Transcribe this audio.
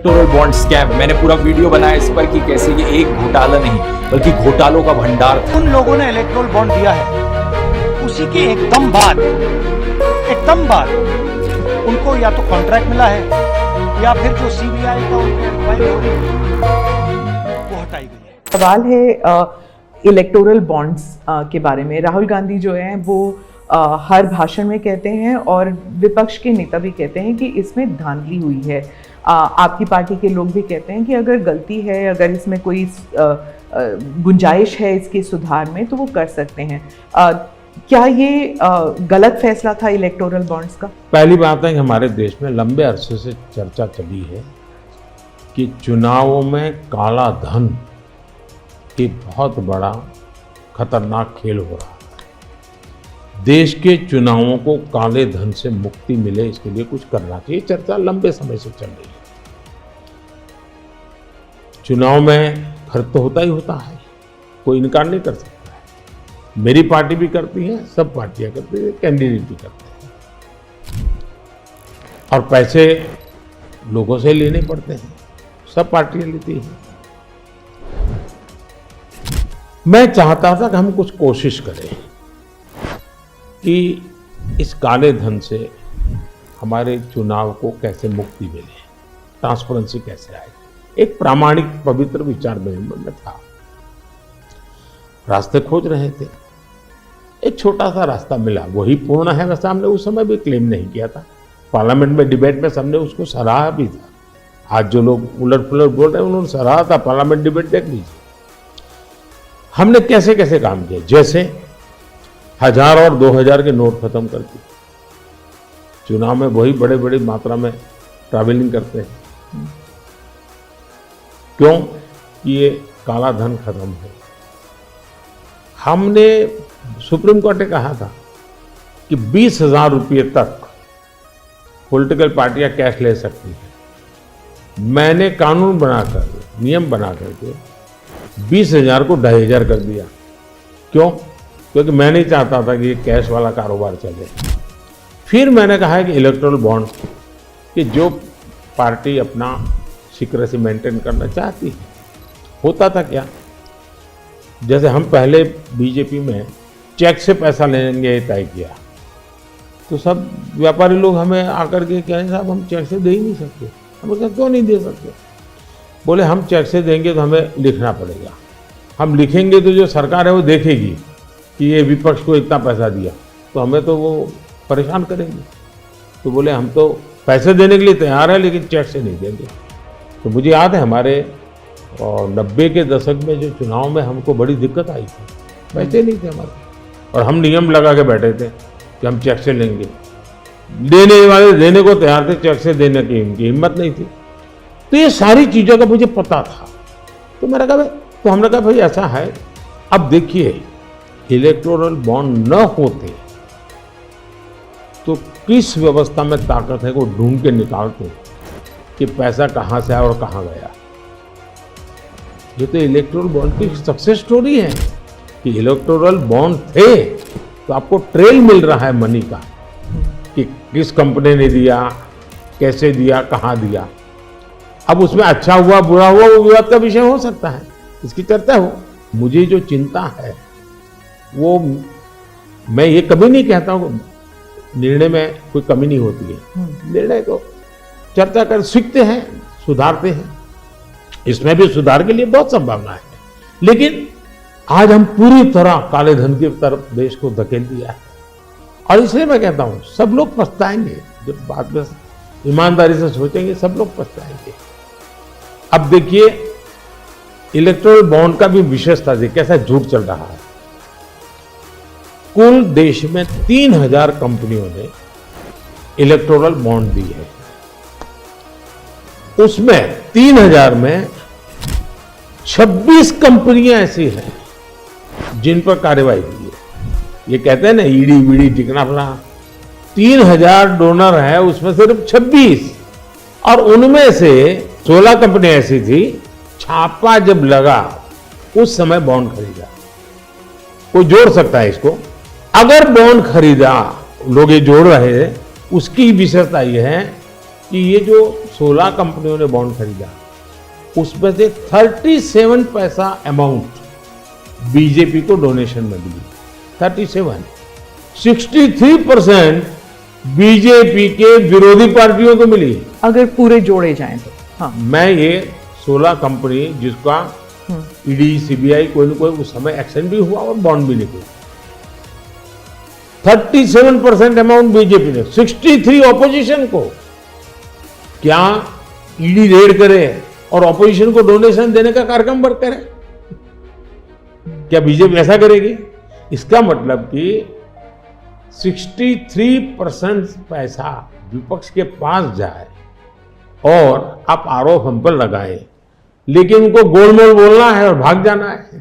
Electoral bond scam. मैंने पूरा video बनाया इस पर कि कैसे ये एक घोटाला नहीं बल्कि घोटालों का भंडार था। उन लोगों ने इलेक्टोरल बॉन्ड दिया है, उसी के एकदम बाद उनको या तो कॉन्ट्रैक्ट मिला है या फिर जो सीबीआई का उनको इंक्वायरी हो रही है वो हटाई गई है। सवाल है इलेक्टोरल बॉन्ड्स के बारे में। राहुल गांधी जो हैं वो हर भाषण में कहते हैं और विपक्ष के नेता भी कहते हैं कि इसमें धांधली हुई है। आपकी पार्टी के लोग भी कहते हैं कि अगर गलती है, अगर इसमें कोई गुंजाइश है इसके सुधार में तो वो कर सकते हैं। क्या ये गलत फैसला था इलेक्टोरल बॉन्ड्स का? पहली बात है कि हमारे देश में लंबे अरसे से चर्चा चली है कि चुनावों में काला धन एक बहुत बड़ा खतरनाक खेल हो रहा है। देश के चुनावों को काले धन से मुक्ति मिले, इसके लिए कुछ करना चाहिए। चर्चा लंबे समय से चल रही है। चुनाव में खर्च तो होता ही होता है, कोई इनकार नहीं कर सकता है। मेरी पार्टी भी करती है, सब पार्टियां करती है, कैंडिडेट भी करते हैं और पैसे लोगों से लेने पड़ते हैं, सब पार्टियां लेती हैं। मैं चाहता था कि हम कुछ कोशिश करें कि इस काले धन से हमारे चुनाव को कैसे मुक्ति मिले, ट्रांसपेरेंसी कैसे आए। एक प्रामाणिक पवित्र विचार मेरे मन में था, रास्ते खोज रहे थे। एक छोटा सा रास्ता मिला, वही पूर्ण है वैसा हमने उस समय भी क्लेम नहीं किया था। पार्लियामेंट में डिबेट में सबने उसको सराहा भी था। आज जो लोग उलट पुलट बोल रहे हैं उन्होंने सराहा था। पार्लियामेंट डिबेट देख लीजिए। हमने कैसे कैसे काम किया, जैसे 1000 और 2000 के नोट खत्म कर दिए। चुनाव में वही बड़े बड़ी मात्रा में ट्रैवलिंग करते हैं, क्यों? ये काला धन खत्म हो। हमने सुप्रीम कोर्ट ने कहा था कि 20,000 रुपये तक पॉलिटिकल पार्टियां कैश ले सकती हैं। मैंने कानून बनाकर, नियम बना करके 20,000 को 2,500 कर दिया। क्यों? क्योंकि मैं नहीं चाहता था कि ये कैश वाला कारोबार चले। फिर मैंने कहा है कि इलेक्टोरल बॉन्ड, कि जो पार्टी अपना सीक्रेसी मेंटेन करना चाहती है। होता था क्या, जैसे हम पहले बीजेपी में चेक से पैसा लेंगे तय किया, तो सब व्यापारी लोग हमें आकर के कहें साहब हम चेक से दे ही नहीं सकते। हम कहा क्यों नहीं दे सकते? बोले हम चेक से देंगे तो हमें लिखना पड़ेगा, हम लिखेंगे तो जो सरकार है वो देखेगी कि ये विपक्ष को इतना पैसा दिया, तो हमें तो वो परेशान करेंगे। तो बोले हम तो पैसे देने के लिए तैयार है लेकिन चेक से नहीं देंगे। तो मुझे याद है हमारे 90 के दशक में जो चुनाव में हमको बड़ी दिक्कत आई थी, पैसे नहीं थे हमारे, और हम नियम लगा के बैठे थे कि हम चेक से लेंगे। देने वाले देने को तैयार थे, चेक से देने की इनकी हिम्मत नहीं थी। तो ये सारी चीज़ों का मुझे पता था। तो मैंने कहा तो हमने कहा भाई ऐसा है, अब देखिए इलेक्टोरल बॉन्ड न होते तो किस व्यवस्था में ताकत है को ढूंढ के निकालते कि पैसा कहाँ से आया और कहाँ गया। ये तो इलेक्टोरल बॉन्ड की सक्सेस स्टोरी है कि इलेक्टोरल बॉन्ड थे तो आपको ट्रेल मिल रहा है मनी का, कि किस कंपनी ने दिया, कैसे दिया, कहाँ दिया। अब उसमें अच्छा हुआ बुरा हुआ वो विवाद का विषय हो सकता है, इसकी चर्चा हो। मुझे जो चिंता है वो, मैं ये कभी नहीं कहता हूँ निर्णय में कोई कमी नहीं होती है। निर्णय को चर्चा कर सीखते हैं, सुधारते हैं। इसमें भी सुधार के लिए बहुत संभावना है, लेकिन आज हम पूरी तरह काले धन की तरफ देश को धकेल दिया है। और इसलिए मैं कहता हूं सब लोग पछताएंगे, जब बाद में ईमानदारी से सोचेंगे सब लोग पछताएंगे। अब देखिए इलेक्टोरल बॉन्ड का भी विशेषता थी, कैसा झूठ चल रहा है। कुल देश में 3000 कंपनियों ने इलेक्टोरल बॉन्ड दी है। उसमें 3000 में 26 कंपनियां ऐसी हैं जिन पर कार्रवाई हुई है। ये कहते हैं ना ईडी वीडी टिकना फला, 3000 डोनर है, उसमें सिर्फ 26, और उनमें से 16 कंपनियां ऐसी थी छापा जब लगा उस समय बॉन्ड खरीदा। कोई जोड़ सकता है इसको, अगर बॉन्ड खरीदा, लोग ये जोड़ रहे हैं, उसकी विशेषता यह है कि ये जो 16 कंपनियों ने बॉन्ड खरीदा उसमें से 37 पैसा अमाउंट बीजेपी को डोनेशन में मिली। 37, 63% बीजेपी के विरोधी पार्टियों को मिली। अगर पूरे जोड़े जाएं तो हाँ। मैं ये 16 कंपनी जिसका ईडी सीबीआई कोई न कोई उस समय एक्शन भी हुआ और बॉन्ड भी निकला, 37% अमाउंट बीजेपी ने, 63 ऑपोजिशन को। क्या ईडी रेड करे और ऑपोजिशन को डोनेशन देने का कार्यक्रम वर्क करे? क्या बीजेपी ऐसा करेगी? इसका मतलब कि 63% पैसा विपक्ष के पास जाए और आप आरोप हम पर लगाए, लेकिन उनको गोलमोल बोलना है और भाग जाना है।